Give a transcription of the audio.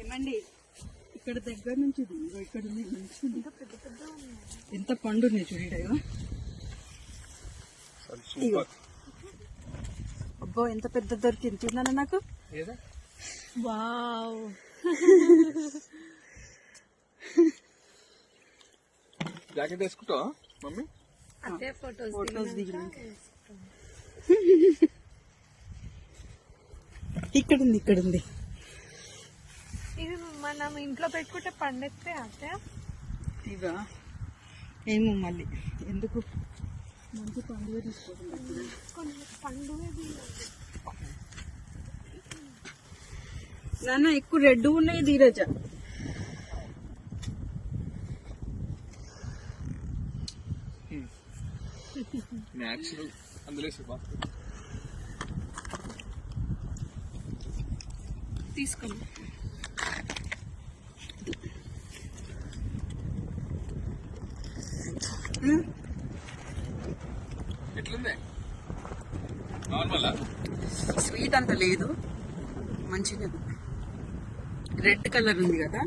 ఏమండి ఇక్కడ దగ్గర నుంచి ఇక్కడ ఎంత పండు ఉన్నాయి చూడగా. అబ్బో ఎంత పెద్ద దొరికింది తిన్నాను నాకు. వావ్ జాకెట్ వేసుకుంటావా మమ్మీ? అదే ఫోటోస్ దిగిన ఇక్కడ ఉంది. ఇది మనం ఇంట్లో పెట్టుకుంటే పండిస్తే అదే ఇవా ఏమో మళ్ళీ ఎందుకు మంచి పండుగ తీసుకోవడం. పండుగ నాన్న ఎక్కువ రెడ్ ఉన్నాయి ధీరజ. తీసుకోండి. ఎట్లుంది? నార్మల్ స్వీట్ అంత లేదు, మంచిగా రెడ్ కలర్ ఉంది కదా.